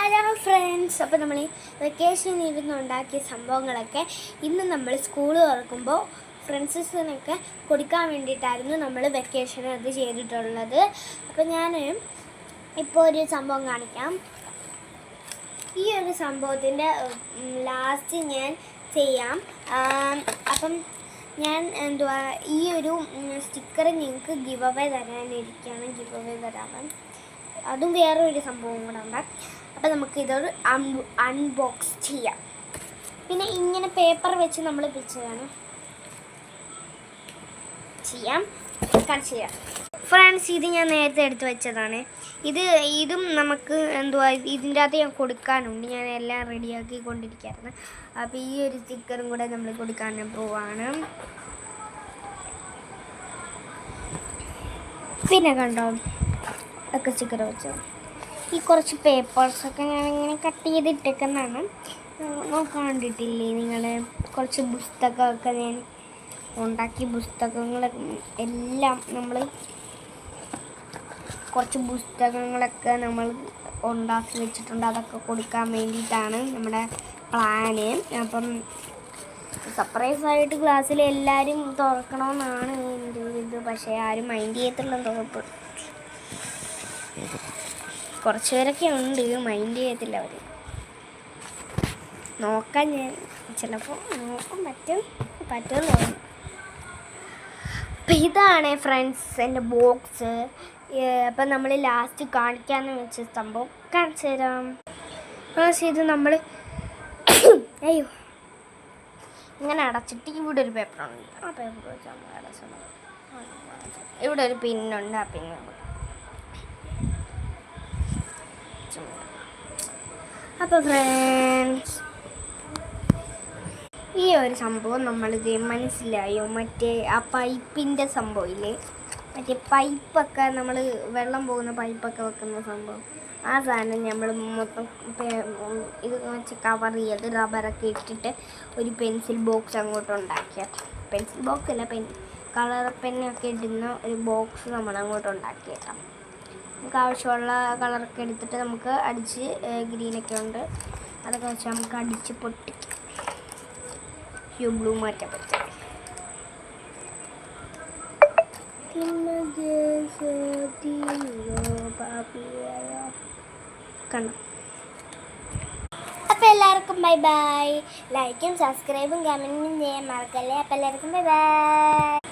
Hello friends, അപ്പോൾ നമ്മൾ വെക്കേഷനിൽ ഇരുന്ന് ഉണ്ടാക്കിയ സംഭവങ്ങളൊക്കെ ഇന്ന് നമ്മൾ സ്കൂൾ തുറക്കുമ്പോൾ ഫ്രണ്ട്സിനൊക്കെ കൊടുക്കാൻ വേണ്ടിയിട്ടായിരുന്നു നമ്മൾ വെക്കേഷൻ അത് ചെയ്തിട്ടുള്ളത്. അപ്പോൾ ഞാൻ ഇപ്പോൾ ഒരു സംഭവം കാണിക്കാം. ഈ ഒരു സംഭവത്തിൻ്റെ ലാസ്റ്റ് ഞാൻ ചെയ്യാം. അപ്പം ഞാൻ ഈ ഒരു സ്റ്റിക്കർ നിങ്ങൾക്ക് ഗിവ് അവേ തരാനിരിക്കുകയാണ്. ഗിവ് അവേ തരാൻ അതും വേറൊരു സംഭവം കൂടെ ഉണ്ട്. അപ്പോൾ നമുക്ക് ഇതൊരു അൺബോക്സ് ചെയ്യാം. പിന്നെ ഇങ്ങനെ പേപ്പർ വെച്ച് നമ്മൾ കാണിച്ചു ചെയ്യാം. ഫ്രണ്ട്സ്, ഇത് ഞാൻ നേരത്തെ എടുത്ത് വെച്ചതാണ്. ഇതും നമുക്ക് ഇതിൻ്റെ അകത്ത് ഞാൻ കൊടുക്കാനുണ്ട്. ഞാൻ എല്ലാം റെഡിയാക്കി കൊണ്ടിരിക്കുകയായിരുന്നു. അപ്പോൾ ഈ ഒരു സ്റ്റിക്കറും കൂടെ നമ്മൾ കൊടുക്കാൻ പോവാണ്. പിന്നെ കണ്ടോ ഒക്കെ സ്റ്റിക്കർ വെച്ചോ. ഈ കുറച്ച് പേപ്പേഴ്സൊക്കെ ഞാനിങ്ങനെ കട്ട് ചെയ്തിട്ടേക്കുന്നതാണ്. നോക്കാണ്ടിട്ടില്ലേ നിങ്ങൾ? കുറച്ച് പുസ്തകമൊക്കെ ഞാൻ ഉണ്ടാക്കി. പുസ്തകങ്ങൾ എല്ലാം കുറച്ച് പുസ്തകങ്ങളൊക്കെ നമ്മൾ ഉണ്ടാക്കി വെച്ചിട്ടുണ്ട്. അതൊക്കെ കൊടുക്കാൻ വേണ്ടിയിട്ടാണ് നമ്മുടെ പ്ലാന്. അപ്പം സർപ്രൈസായിട്ട് ക്ലാസ്സിൽ എല്ലാവരും തുറക്കണമെന്നാണ് എൻ്റെ ഇത്. പക്ഷേ ആരും മൈൻഡ് ചെയ്യത്തില്ലെന്ന് തോന്നുന്നു. കുറച്ച് പേരൊക്കെ ഉണ്ട്, മൈൻഡ് ചെയ്യത്തില്ല അവർ. നോക്കാൻ ഞാൻ ചിലപ്പോൾ നോക്കാൻ പറ്റുമെന്ന് തോന്നുന്നു. അപ്പം ഇതാണ് ഫ്രണ്ട്സ് എൻ്റെ ബോക്സ്. അപ്പം നമ്മൾ ലാസ്റ്റ് കാണിക്കാമെന്ന് വെച്ച സംഭവം കാണിച്ചു തരാം. ഇത് നമ്മൾ അയ്യോ ഇങ്ങനെ അടച്ചിട്ട് ഇവിടെ ഒരു പേപ്പറുണ്ട്. ആ പേപ്പർ വെച്ച് നമ്മൾ അടച്ചത്. ഇവിടെ ഒരു പിന്നുണ്ട്. ആ പിന്ന് അപ്പോൾ ഫ്രണ്ട്സ്, ഈ ഒരു സംഭവം നമ്മളിത് മനസ്സിലായോ? മറ്റേ ആ പൈപ്പിൻ്റെ സംഭവം ഇല്ലേ, മറ്റേ പൈപ്പൊക്കെ നമ്മൾ വെള്ളം പോകുന്ന പൈപ്പൊക്കെ വെക്കുന്ന സംഭവം. ആ സാധനം നമ്മൾ മൊത്തം ഇത് വെച്ച് കവർ ചെയ്ത് റബ്ബറൊക്കെ ഇട്ടിട്ട് ഒരു പെൻസിൽ ബോക്സ് അങ്ങോട്ട് ഉണ്ടാക്കിയത്. പെൻസിൽ ബോക്സ് അല്ല, കളർ പെന്നൊക്കെ ഇടുന്ന ഒരു ബോക്സ് നമ്മൾ അങ്ങോട്ട് ഉണ്ടാക്കിയേക്കാം. നമുക്ക് ആവശ്യമുള്ള കളറൊക്കെ എടുത്തിട്ട് നമുക്ക് അടിച്ച്, ഗ്രീനൊക്കെ ഉണ്ട്, അതൊക്കെ വെച്ച് നമുക്ക് അടിച്ച് പൊട്ടിക്കാം. ബ്ലൂ മാറ്റാൻ പറ്റും. കണ്ടോ? അപ്പോൾ എല്ലാവർക്കും ബൈ ബൈ. ലൈക്കും സബ്സ്ക്രൈബും കമൻറ്റും ചെയ്യാൻ മറക്കല്ലേ. അപ്പോൾ എല്ലാവർക്കും ബൈ ബൈ.